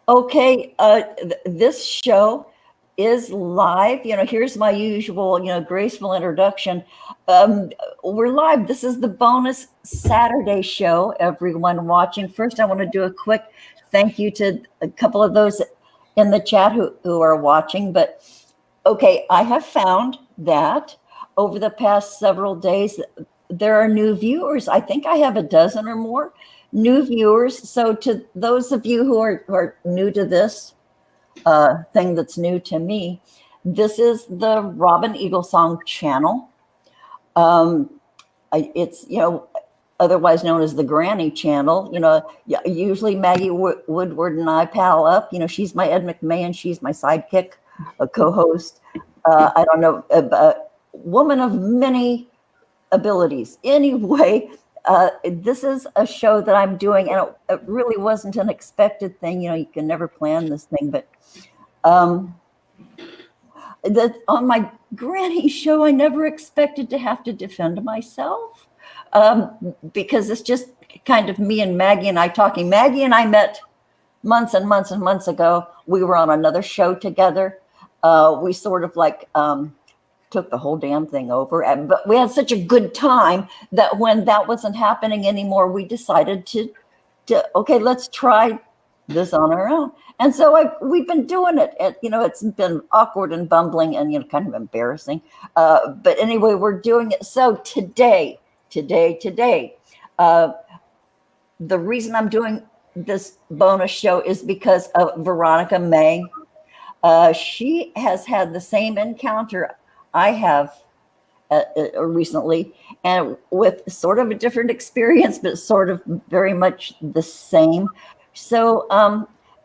Okay, this show is live. Here's my usual, graceful introduction. We're live. This is the bonus Saturday show, everyone watching. First, I want to do a quick thank you to a couple of those in the chat who are watching. But okay, I have found that over the past several days, there are new viewers. I think I have a dozen or more new viewers. So to those of you who are new to this thing that's new to me, this is the Robin Eaglesong channel. It's, otherwise known as the Granny channel. Usually Maggie Woodward and I pal up. She's my Ed McMahon. She's my sidekick, a co-host. I don't know, a woman of many abilities. Anyway, this is a show that I'm doing, and it really wasn't an expected thing. You can never plan this thing, but on my Granny show, I never expected to have to defend myself because it's just kind of me and Maggie and I talking. Maggie and I met months and months and months ago. We were on another show together. We sort of like took the whole damn thing over, but we had such a good time that when that wasn't happening anymore, we decided to okay, let's try this on our own. And so we've been doing it. It's been awkward and bumbling and kind of embarrassing. But anyway, we're doing it. So today, the reason I'm doing this bonus show is because of Varonika May. She has had the same encounter I have recently, and with sort of a different experience, but sort of very much the same. So,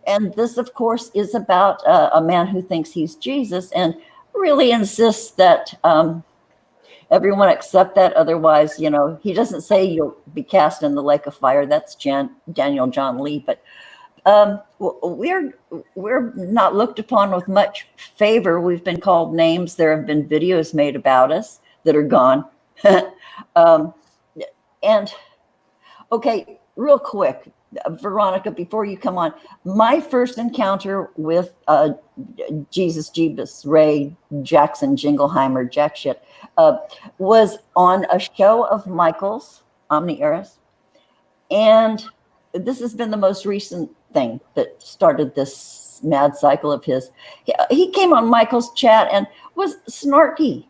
and this, of course, is about a man who thinks he's Jesus and really insists that everyone accept that. Otherwise, he doesn't say you'll be cast in the lake of fire. That's Daniel John Lee, but we're not looked upon with much favor. We've been called names. There have been videos made about us that are gone. And okay, real quick, Varonika, before you come on, my first encounter with Jesus, Jebus, Ray, Jackson, Jingleheimer, Jack shit, was on a show of Michael's, Omni Eris, and this has been the most recent thing that started this mad cycle of his. He came on Michael's chat and was snarky,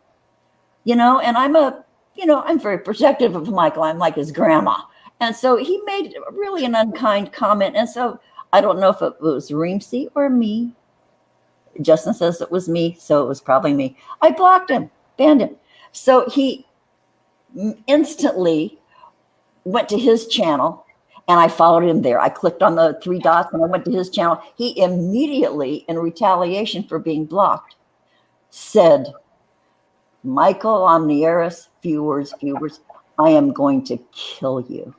and I'm very protective of Michael. I'm like his grandma. And so he made really an unkind comment. And so I don't know if it was Reemsy or me. Justin says it was me, so it was probably me. I blocked him, banned him. So he instantly went to his channel, and I followed him there. I clicked on the three dots and I went to his channel. He immediately, in retaliation for being blocked, said, Michael Omnieris, few words, I am going to kill you.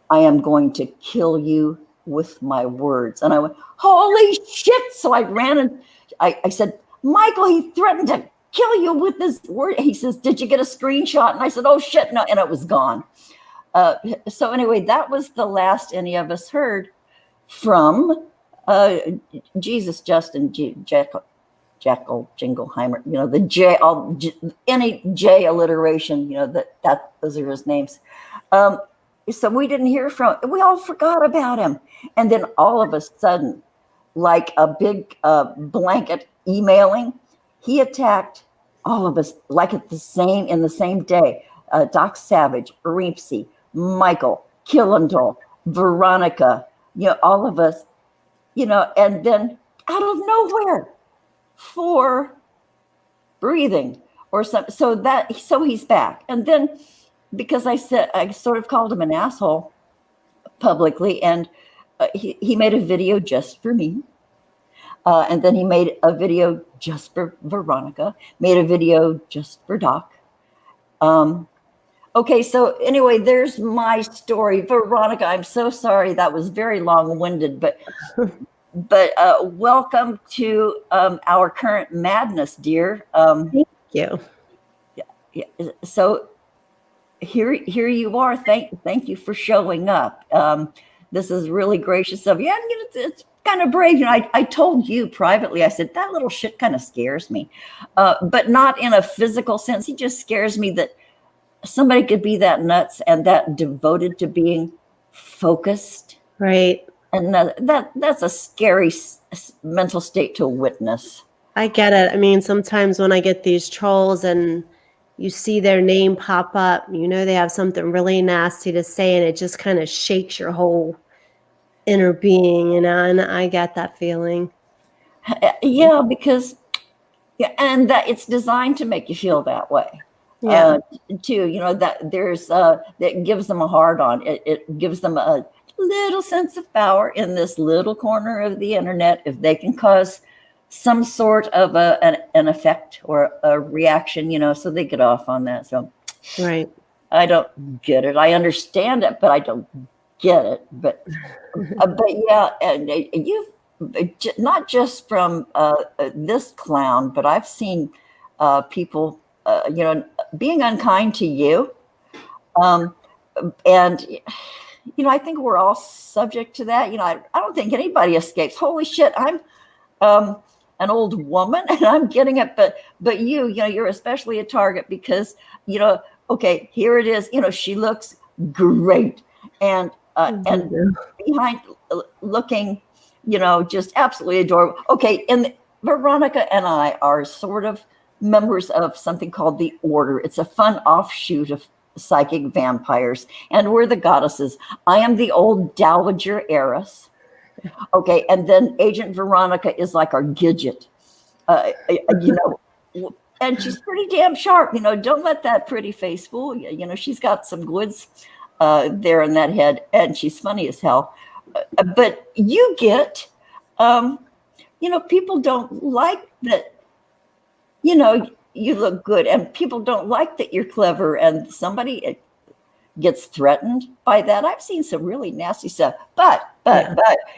I am going to kill you with my words. And I went, holy shit. So I ran and I said, Michael, he threatened to kill you with this word. He says, did you get a screenshot? And I said, oh shit, no. And it was gone. So anyway, that was the last any of us heard from Jesus, Justin, Jackal, Jingleheimer, the J, any J alliteration, those are his names. So we didn't hear from, we all forgot about him. And then all of a sudden, like a big blanket emailing, he attacked all of us like in the same day. Doc Savage, Reemsy, Michael, Killendall, Varonika, all of us, and then out of nowhere, for breathing or something. So he's back. And then because I sort of called him an asshole publicly, and he made a video just for me. And then he made a video just for Varonika, made a video just for Doc. Okay, so anyway, there's my story. Varonika, I'm so sorry. That was very long-winded, but welcome to our current madness, dear. Thank you. Yeah. So here you are. Thank you for showing up. This is really gracious of you. And it's kind of brave. I told you privately, I said, that little shit kind of scares me, but not in a physical sense. He just scares me that somebody could be that nuts and that devoted to being focused. Right. And that's a scary mental state to witness. I get it. I mean, sometimes when I get these trolls and you see their name pop up, they have something really nasty to say, and it just kind of shakes your whole inner being, and I get that feeling. Yeah, because and that it's designed to make you feel that way. Yeah. Too, that there's that gives them a hard on. It gives them a little sense of power in this little corner of the internet. If they can cause some sort of an effect or a reaction, so they get off on that. So right. I don't get it. I understand it, but I don't get it. But yeah, and you've not just from this clown, but I've seen people, being unkind to you. And, I think we're all subject to that. I don't think anybody escapes. Holy shit, I'm an old woman and I'm getting it. But you're especially a target because, okay, here it is. She looks great. And behind looking, just absolutely adorable. Okay, and Varonika and I are sort of members of something called the Order. It's a fun offshoot of psychic vampires, and we're the goddesses. I am the old dowager heiress. Okay, and then Agent Varonika is like our Gidget. And she's pretty damn sharp. Don't let that pretty face fool you. She's got some goods there in that head, and she's funny as hell. But you get, people don't like that, you look good, and people don't like that you're clever, and somebody gets threatened by that. I've seen some really nasty stuff, but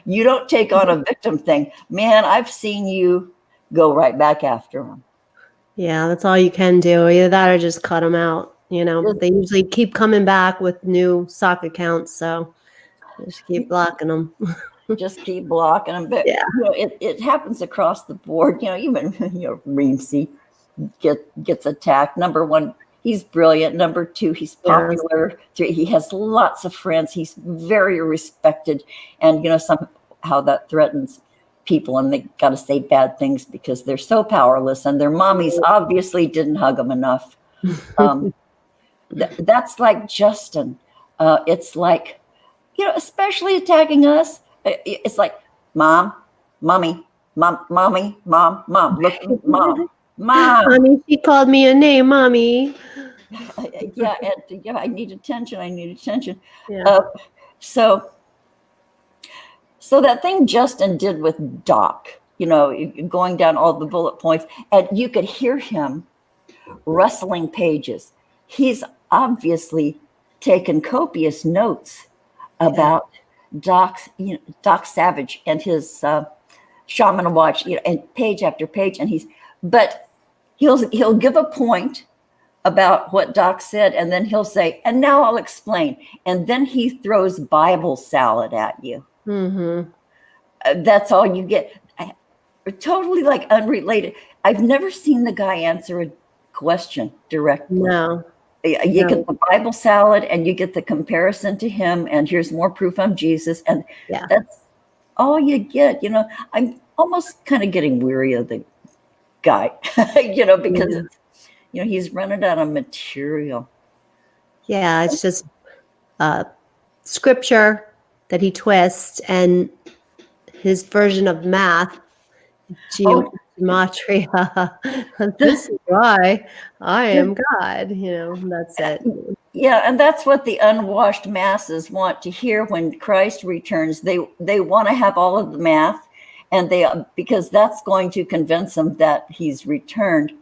you don't take on a victim thing. Man, I've seen you go right back after them. Yeah, that's all you can do. Either that or just cut them out. They usually keep coming back with new sock accounts, so just keep blocking them. Just keep blocking them. But it happens across the board. Even Reemsy gets attacked. Number one, he's brilliant. Number two, he's popular. Yes. He has lots of friends. He's very respected, and somehow that threatens people, and they got to say bad things because they're so powerless, and their mommies obviously didn't hug them enough. That's like Justin. It's like, especially attacking us. It's like, mom, mommy, mom, mommy, mom, look, mom. Mommy, she called me a name, mommy. I need attention. Yeah. So that thing Justin did with Doc, going down all the bullet points, and you could hear him rustling pages. He's obviously taken copious notes about Doc Savage and his Shaman Watch, and page after page, and he'll give a point about what Doc said, and then he'll say, and now I'll explain, and then he throws Bible salad at you. Mm-hmm. That's all you get. Totally like unrelated. I've never seen the guy answer a question directly. No. You get the Bible salad, and you get the comparison to him, and here's more proof I'm Jesus, and that's all you get. I'm almost kind of getting weary of the guy, because it's, he's running out of material. Yeah, it's just scripture that he twists, and his version of math, gematria. This is why I am God. That's it. Yeah, and that's what the unwashed masses want to hear when Christ returns. They want to have all of the math, and because that's going to convince them that he's returned.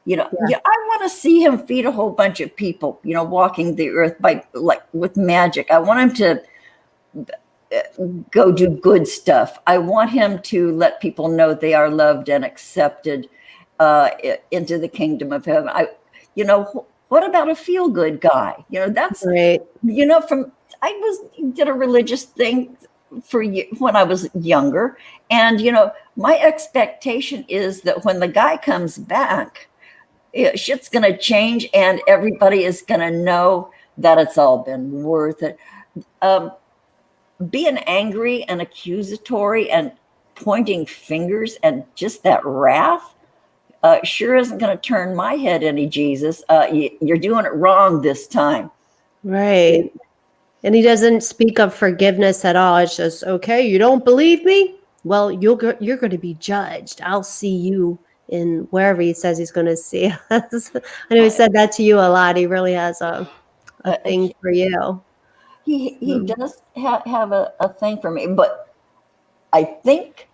I want to see him feed a whole bunch of people. Walking the earth with magic. I want him to go do good stuff. I want him to let people know they are loved and accepted into the kingdom of heaven. What about a feel-good guy? That's right. Did a religious thing when I was younger. And, my expectation is that when the guy comes back, shit's going to change and everybody is going to know that it's all been worth it. Being angry and accusatory and pointing fingers and just that wrath sure isn't going to turn my head any, Jesus. You're doing it wrong this time. Right. And he doesn't speak of forgiveness at all. It's just, okay, you don't believe me? Well, you're going to be judged. I'll see you in wherever he says he's going to see us. I know he said that to you a lot. He really has a thing for you. He does have a thing for me, but I think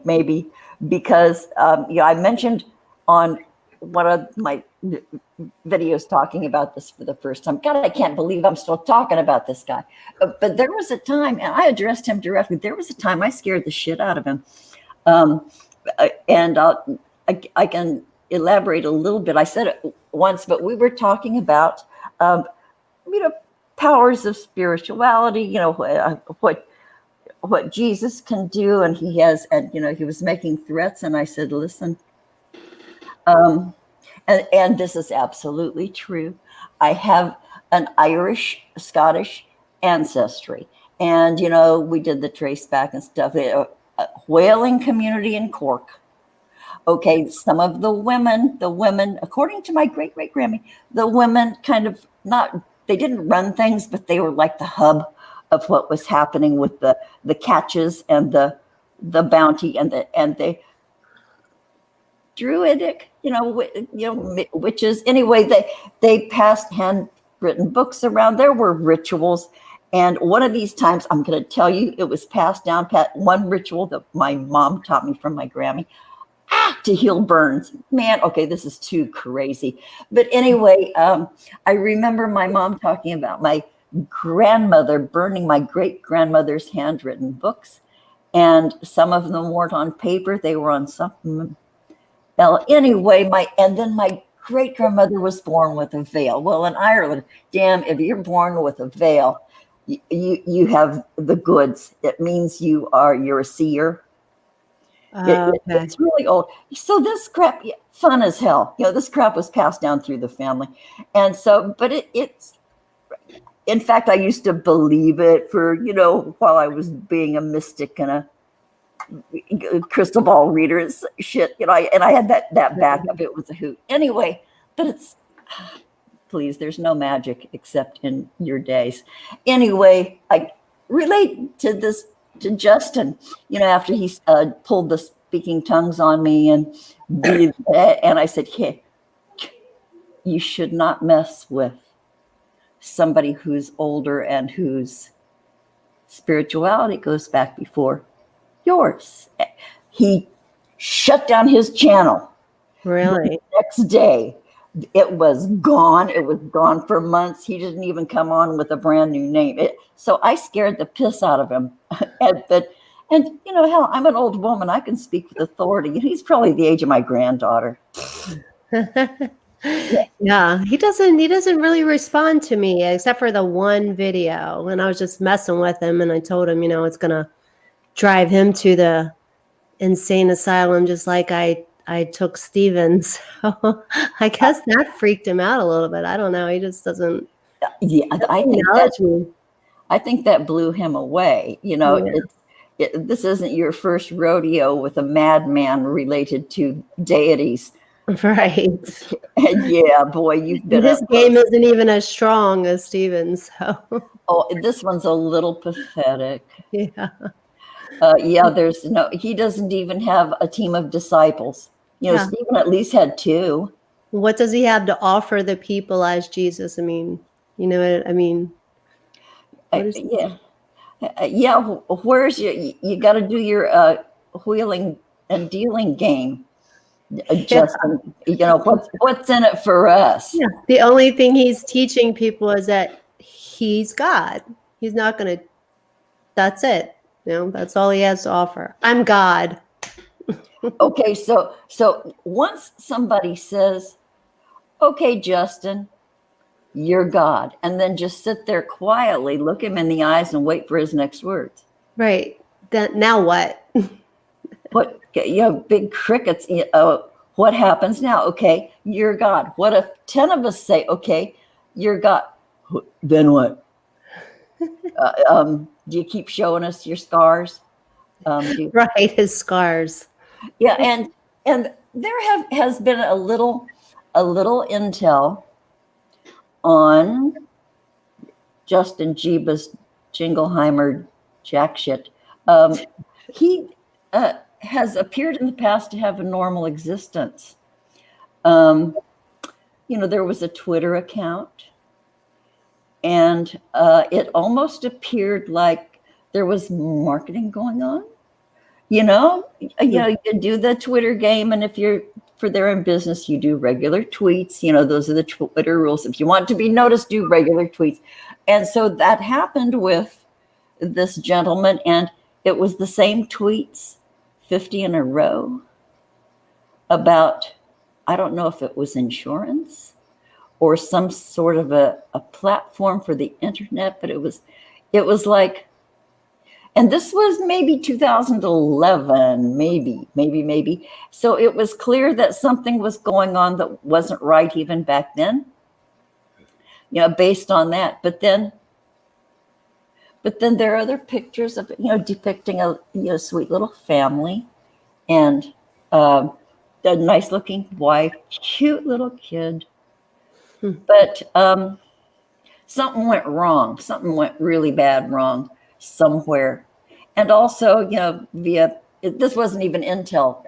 maybe because I mentioned on one of my videos talking about this for the first time. God, I can't believe I'm still talking about this guy. But there was a time, and I addressed him directly. There was a time I scared the shit out of him, and I can elaborate a little bit. I said it once, but we were talking about powers of spirituality. What Jesus can do, and he has, and he was making threats, and I said, listen. And this is absolutely true. I have an Irish, Scottish ancestry. And, we did the trace back and stuff. A whaling community in Cork. Okay, some of the women, according to my great-great-Grammy, the women kind of they didn't run things, but they were like the hub of what was happening with the catches and the bounty and the Druidic, witches. Anyway, they passed handwritten books around. There were rituals, and one of these times, I'm going to tell you, it was passed down. One ritual that my mom taught me from my Grammy, to heal burns. Man, okay, this is too crazy. But anyway, I remember my mom talking about my grandmother burning my great grandmother's handwritten books, and some of them weren't on paper; they were on something. Well, anyway, my great grandmother was born with a veil. Well, in Ireland, damn, if you're born with a veil, you have the goods. It means you're a seer. Okay. It's really old. So this crap, fun as hell. This crap was passed down through the family, and so, but it's. In fact, I used to believe it for while I was being a mystic and a crystal ball reader and shit, and I had that backup. It was a hoot. Anyway, but it's please, there's no magic except in your days. Anyway, I relate to Justin, after he pulled the speaking tongues on me and I said, hey, you should not mess with somebody who's older and whose spirituality goes back before yours. He shut down his channel. Really? The next day, it was gone. It was gone for months. He didn't even come on with a brand new name. So I scared the piss out of him. And hell, I'm an old woman. I can speak with authority. He's probably the age of my granddaughter. Yeah, he doesn't really respond to me except for the one video. And I was just messing with him, and I told him, it's gonna drive him to the insane asylum, just like I took Stevens. So I guess that freaked him out a little bit. I don't know. He just doesn't. Yeah, I think that blew him away. This isn't your first rodeo with a madman related to deities. Right. And yeah, boy, you've been. His game isn't even as strong as Stevens. So. Oh, this one's a little pathetic. Yeah. He doesn't even have a team of disciples. Stephen at least had two. What does he have to offer the people as Jesus? I mean, you know what I mean? Where's you got to do your wheeling and dealing game. Justin, what's in it for us? Yeah. The only thing he's teaching people is that he's God. He's not going to, that's it. That's all he has to offer. I'm God. Okay, so once somebody says, okay, Justin, you're God, and then just sit there quietly, look him in the eyes and wait for his next words. Right. Then now what? What, big crickets. What happens now? Okay, you're God. What if 10 of us say, okay, you're God? Then what? Do you keep showing us your scars? Right, his scars. Yeah, and there has been a little intel on Justin Jebus Jingleheimer jack shit. He has appeared in the past to have a normal existence. There was a Twitter account, and it almost appeared like there was marketing going on. You do the Twitter game, and if you're they're in business, you do regular tweets. Those are the Twitter rules. If you want to be noticed, do regular tweets. And so that happened with this gentleman, and it was the same tweets, 50 in a row, about, I don't know if it was insurance or some sort of a platform for the internet, but it was like, and this was maybe 2011, maybe. So it was clear that something was going on that wasn't right even back then, based on that. But then there are other pictures of, depicting a sweet little family and a nice looking wife, cute little kid. But something went wrong. Something went really bad wrong somewhere. And also, this wasn't even intel.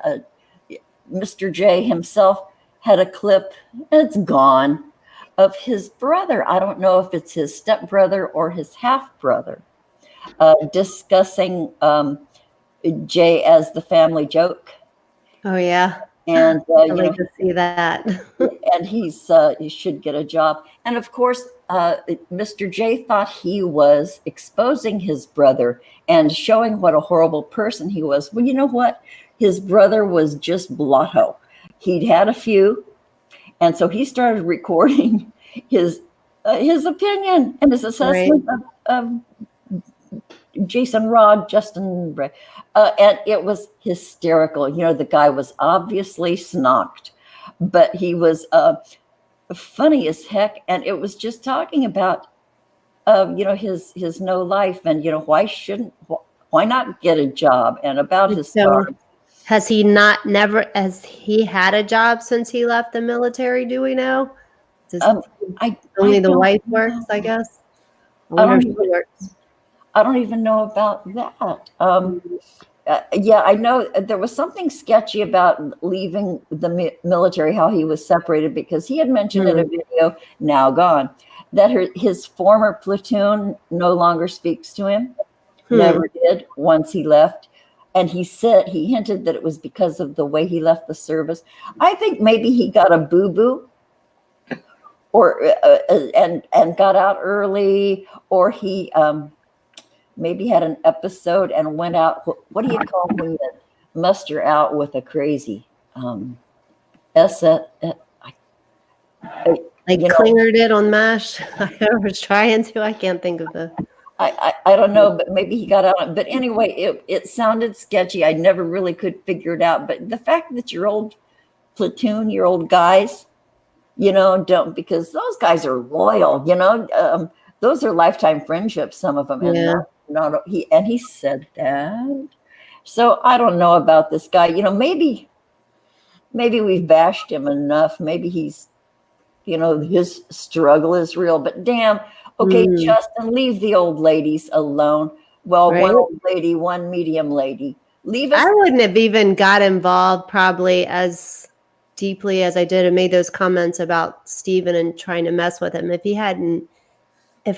Mr. J himself had a clip, it's gone, of his brother. I don't know if it's his stepbrother or his half-brother, discussing Jay as the family joke. Oh, yeah. And I'd like to see that. And he should get a job. And of course, Mr. J thought he was exposing his brother and showing what a horrible person he was. Well, you know what? His brother was just blotto. He'd had a few, and so he started recording his opinion and his assessment of Jason Rod, Justin, and it was hysterical. The guy was obviously snocked, but he was funny as heck, and it was just talking about, his no life, and why not get a job, and about his scars. Has he had a job since he left the military? Do we know? Only the wife works, I guess. I don't even know about that. I know there was something sketchy about leaving the military, how he was separated, because he had mentioned in a video, now gone, that his former platoon no longer speaks to him, never did once he left. And he hinted that it was because of the way he left the service. I think maybe he got a boo-boo, or and got out early, or he maybe had an episode and went out. What do you call when you muster out with a crazy clingered it on MASH? I was trying to. I can't think of the. I don't know, but maybe he got out. But anyway, it sounded sketchy. I never really could figure it out. But the fact that your old platoon, your old guys, don't, because those guys are loyal. Those are lifetime friendships. Some of them, and he said that. So I don't know about this guy. Maybe we've bashed him enough. Maybe he's, his struggle is real. But damn. Okay, Justin, leave the old ladies alone. Well, right? One old lady, one medium lady. Leave us. I wouldn't have even got involved probably as deeply as I did and made those comments about Stephen and trying to mess with him. If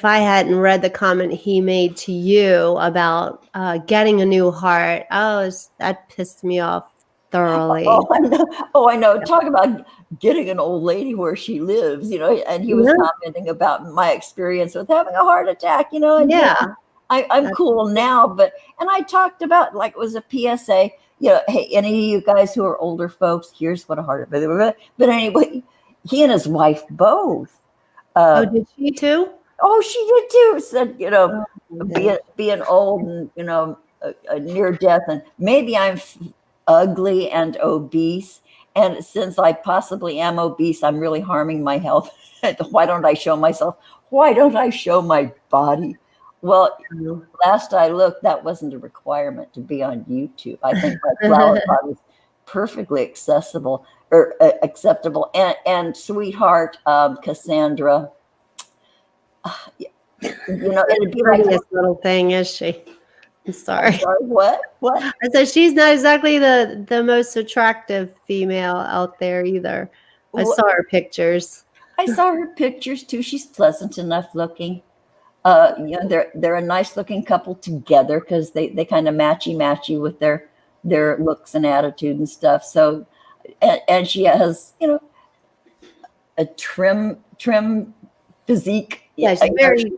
I hadn't read the comment he made to you about getting a new heart, that pissed me off thoroughly. I know. Talk about getting an old lady where she lives, and he was commenting about my experience with having a heart attack, and I'm cool now, and I talked about, like, it was a PSA, hey, any of you guys who are older folks, here's what a heart attack. But anyway, he and his wife both. Did she too? Oh, she did too. Said, being old and near death, and maybe I'm ugly and obese, and since I possibly am obese, I'm really harming my health. Why don't I show myself? Why don't I show my body? Well, last I looked, that wasn't a requirement to be on YouTube. I think my flower pot is perfectly accessible or acceptable. And sweetheart, Cassandra, it'd be like this little thing, is she? I'm sorry. What? I said she's not exactly the most attractive female out there either. I saw her pictures. I saw her pictures too. She's pleasant enough looking. They're a nice looking couple together because they kind of matchy with their looks and attitude and stuff. So, and she has a trim physique. Yeah, she's very,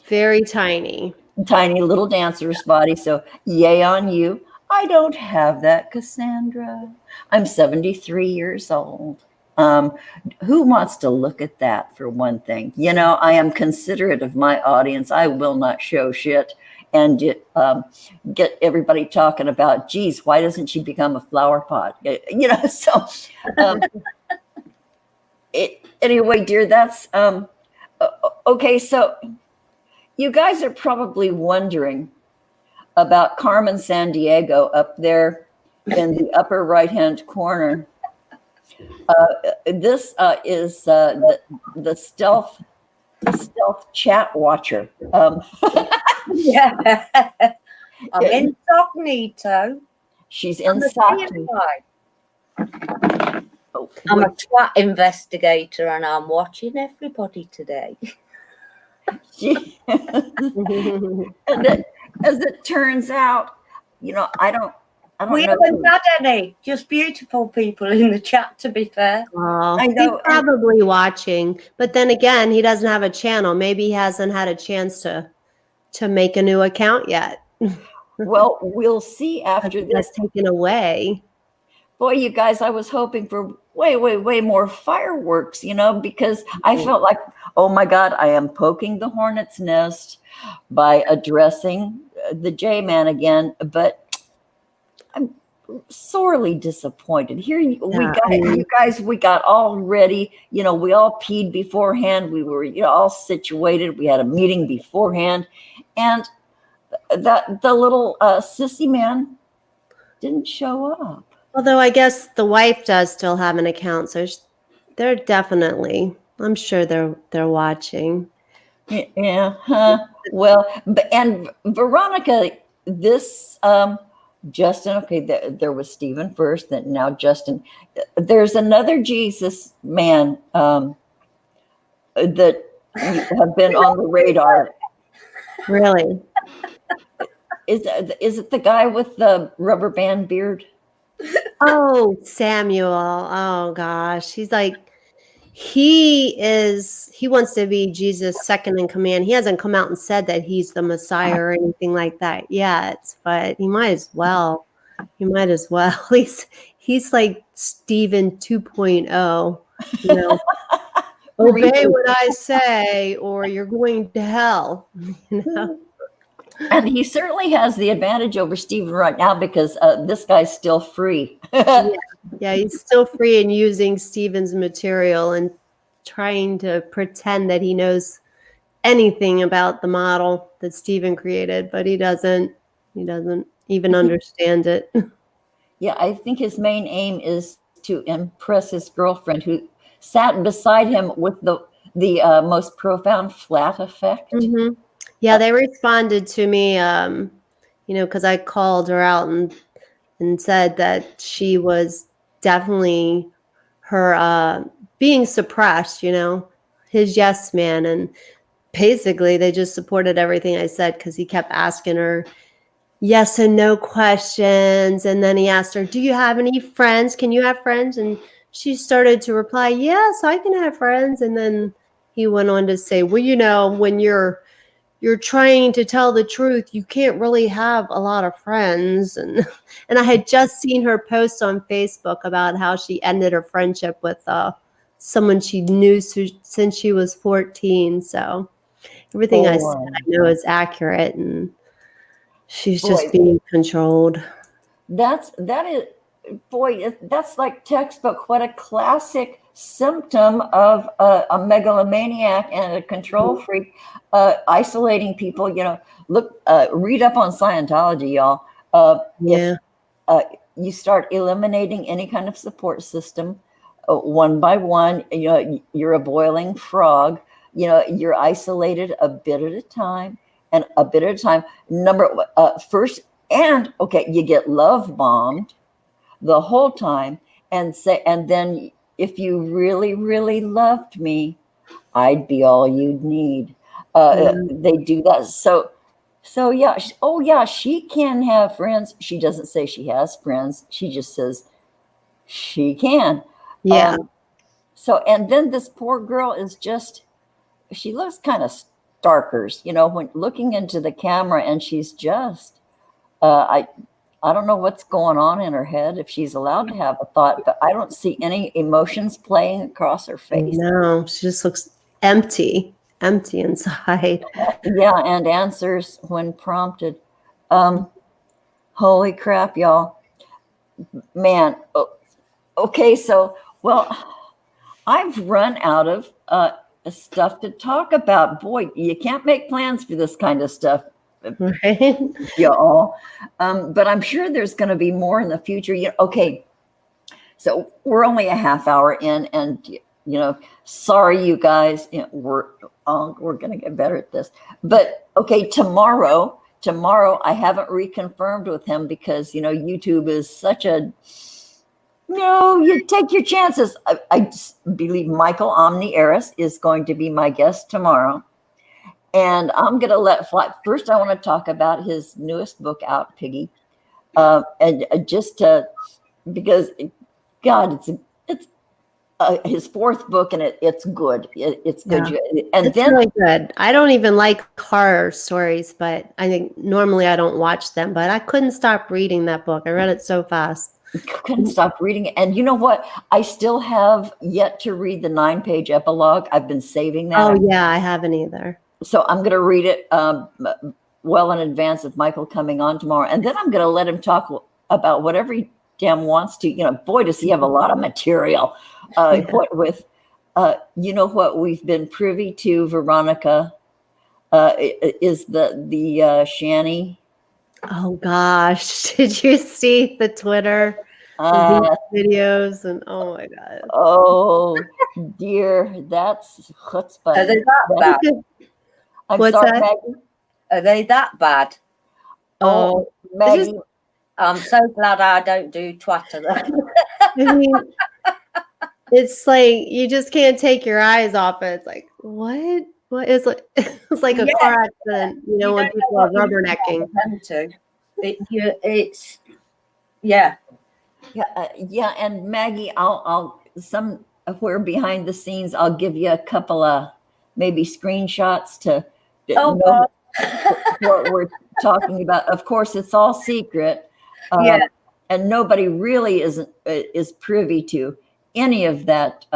very tiny little dancer's body. So yay on you. I don't have that, Cassandra. I'm 73 years old. Who wants to look at that, for one thing? I am considerate of my audience. I will not show shit and get everybody talking about, geez, why doesn't she become a flower pot? So anyway, dear, that's okay. So you guys are probably wondering about Carmen Sandiego up there in the upper right-hand corner. This is the stealth chat watcher. Yeah, I'm incognito. She's incognito. I'm a chat investigator, and I'm watching everybody today. And as it turns out, I don't we haven't had any, just beautiful people in the chat, to be fair. Well, I know. He's probably watching, but then again, he doesn't have a channel. Maybe he hasn't had a chance to make a new account yet. Well, we'll see after this taken away. Boy, you guys, I was hoping for way more fireworks, because I felt like, oh my God, I am poking the hornet's nest by addressing the J-Man again, but I'm sorely disappointed. Here we got all ready. We all peed beforehand. We were all situated. We had a meeting beforehand, and the little sissy man didn't show up. Although I guess the wife does still have an account, so they're definitely. I'm sure they're watching. Yeah. Well, and Varonika, this. Justin, okay, there was Stephen first, then now Justin. There's another Jesus man that have been on the radar. Really? Is it the guy with the rubber band beard? Oh, Samuel. Oh gosh. He's like, he wants to be Jesus' second in command. He hasn't come out and said that he's the Messiah or anything like that yet, but he might as well. He's like Stephen 2.0, obey what I say or you're going to hell, And he certainly has the advantage over Stephen right now because this guy's still free. Yeah, he's still free and using Stephen's material and trying to pretend that he knows anything about the model that Stephen created, but he doesn't even understand it. Yeah, I think his main aim is to impress his girlfriend who sat beside him with the most profound flat effect. Mm-hmm. Yeah, they responded to me, because I called her out and said that she was definitely her being suppressed, his yes man. And basically they just supported everything I said because he kept asking her yes and no questions. And then he asked her, do you have any friends? Can you have friends? And she started to reply, yes, I can have friends. And then he went on to say, well, when you're trying to tell the truth, you can't really have a lot of friends. And I had just seen her post on Facebook about how she ended her friendship with someone she knew since she was 14. So Everything I said, Boy. I know is accurate, and she's Boy. just being controlled. That's like textbook. What a classic symptom of a megalomaniac and a control freak, isolating people. Look, read up on Scientology, y'all. Yeah. If you start eliminating any kind of support system, one by one, you're a boiling frog. You're isolated a bit at a time, and a bit at a time. First. And okay, you get love bombed the whole time, and then if you really, really loved me, I'd be all you'd need. They do that. So yeah. Oh yeah, she can have friends. She doesn't say she has friends. She just says she can. Yeah. So, and then this poor girl is just, she looks kind of starkers, when looking into the camera, and she's just. I don't know what's going on in her head, if she's allowed to have a thought, but I don't see any emotions playing across her face. No, she just looks empty inside. Yeah, and answers when prompted. Holy crap, y'all. Man. Okay, so, I've run out of stuff to talk about. Boy, you can't make plans for this kind of stuff. Right. Y'all. But I'm sure there's going to be more in the future. Okay. So we're only a half hour in, and sorry, you guys. We're going to get better at this. But okay, tomorrow I haven't reconfirmed with him because YouTube is such a. You take your chances. I believe Michael Omni-Eris is going to be my guest tomorrow. And I'm going to let fly. First, I want to talk about his newest book out, Piggy. And just because, God, it's his fourth book, and it's good. It's good. Yeah. And it's then really good. I don't even like horror stories, but I think normally I don't watch them. But I couldn't stop reading that book. I read it so fast. Couldn't stop reading it. And you know what? I still have yet to read the 9-page epilogue. I've been saving that. Oh, yeah, I haven't either. So I'm going to read it well in advance of Michael coming on tomorrow. And then I'm going to let him talk about whatever he damn wants to. Boy, does he have a lot of material. What we've been privy to, Varonika, is the shanty. Oh, gosh. Did you see the Twitter videos? And oh, my God. Oh, dear. That's chutzpah. Are they that bad? I'm What's sorry, that? Maggie. Are they that bad? Oh, Maggie. I'm so glad I don't do Twitter. I mean, it's like you just can't take your eyes off it. It's like, what? What is like? It's like a car accident, when people are rubbernecking. It's Yeah, and Maggie, I'll somewhere behind the scenes, I'll give you a couple of maybe screenshots to know what we're talking about. Of course, it's all secret, and nobody really is privy to any of that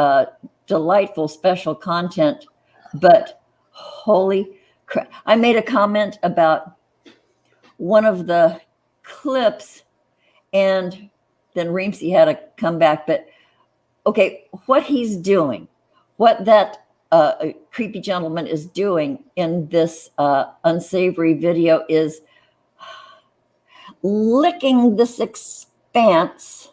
delightful special content. But holy crap! I made a comment about one of the clips, and then Reemsy had to come back. But okay, what he's doing, what that creepy gentleman is doing in this unsavory video is licking this expanse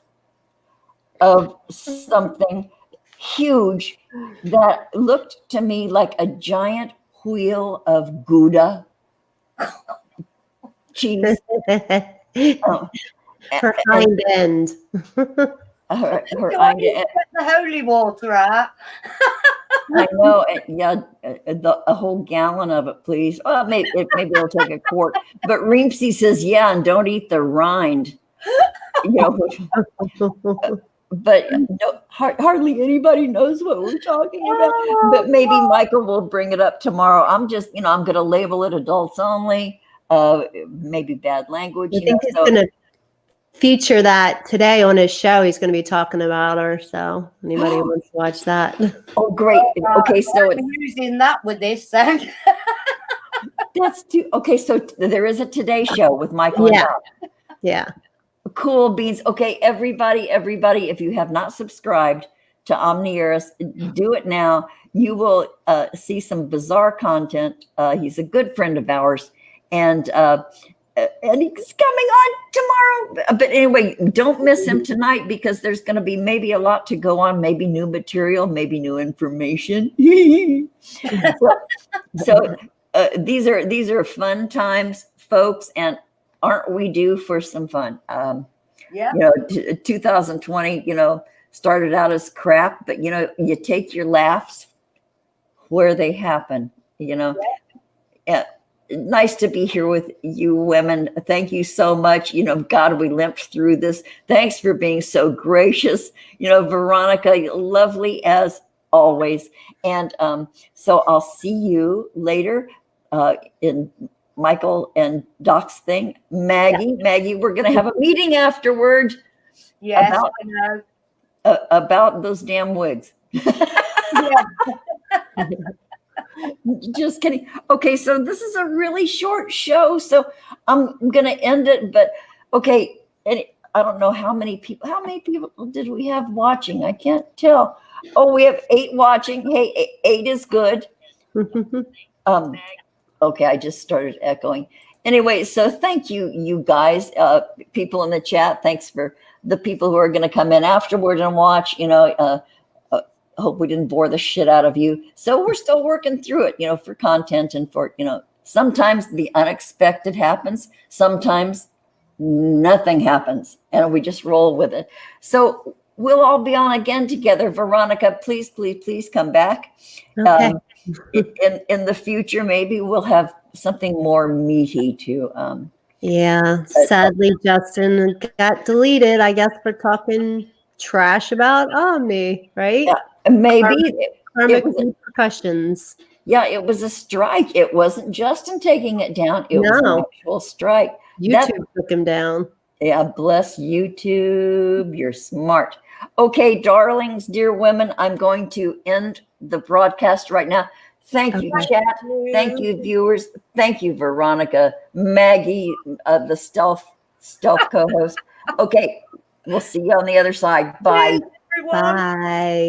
of something huge that looked to me like a giant wheel of Gouda cheese. Her hind end. Her Get the holy water out. I know. Yeah, a whole gallon of it, please. Well, maybe it'll take a quart. But Reemsy says, yeah, and don't eat the rind. But no, hardly anybody knows what we're talking about. But maybe Michael will bring it up tomorrow. I'm just, I'm going to label it adults only. Maybe bad language. I think he's going to feature that today on his show. He's going to be talking about her. So anybody wants to watch that. Oh, great. Okay, so I'm using that with this then. That's too okay. So there is a Today Show with Michael Yeah. and Doc. Yeah. Cool beans. Okay, everybody, if you have not subscribed to Omnieris, do it now. You will see some bizarre content. He's a good friend of ours, and he's coming on tomorrow. But anyway, don't miss him tonight because there's going to be maybe a lot to go on, maybe new material, maybe new information. so these are fun times, folks, and aren't we due for some fun? Yeah. 2020, started out as crap, but you take your laughs where they happen. Nice to be here with you women. Thank you so much. God, we limped through this. Thanks for being so gracious. Veronica, lovely as always. And so I'll see you later in Michael and Doc's thing. Maggie, we're going to have a meeting afterward. Yes, I know. About those damn wigs. Yeah. Just kidding. Okay, so this is a really short show, so I'm gonna end it. But okay, I don't know how many people did we have watching? I can't tell. Oh, we have 8 watching. Hey, 8 is good. Okay, I just started echoing. Anyway, so thank you, you guys, people in the chat. Thanks for the people who are going to come in afterward and watch. Hope we didn't bore the shit out of you. So we're still working through it, for content and for, sometimes the unexpected happens. Sometimes nothing happens and we just roll with it. So we'll all be on again together. Veronica, please come back. Okay. In the future, maybe we'll have something more meaty to. Yeah. Sadly, Justin got deleted, I guess, for talking trash about Omni, right? Yeah, maybe Karmic repercussions. Yeah, it was a strike. It wasn't Justin taking it down. It was an actual strike. YouTube took him down. Yeah, bless YouTube. You're smart. Okay, darlings, dear women, I'm going to end the broadcast right now. Thank you, chat. Thank you, viewers. Thank you, Veronica, Maggie, the stealth co-host. Okay, we'll see you on the other side. Bye. Everyone. Bye.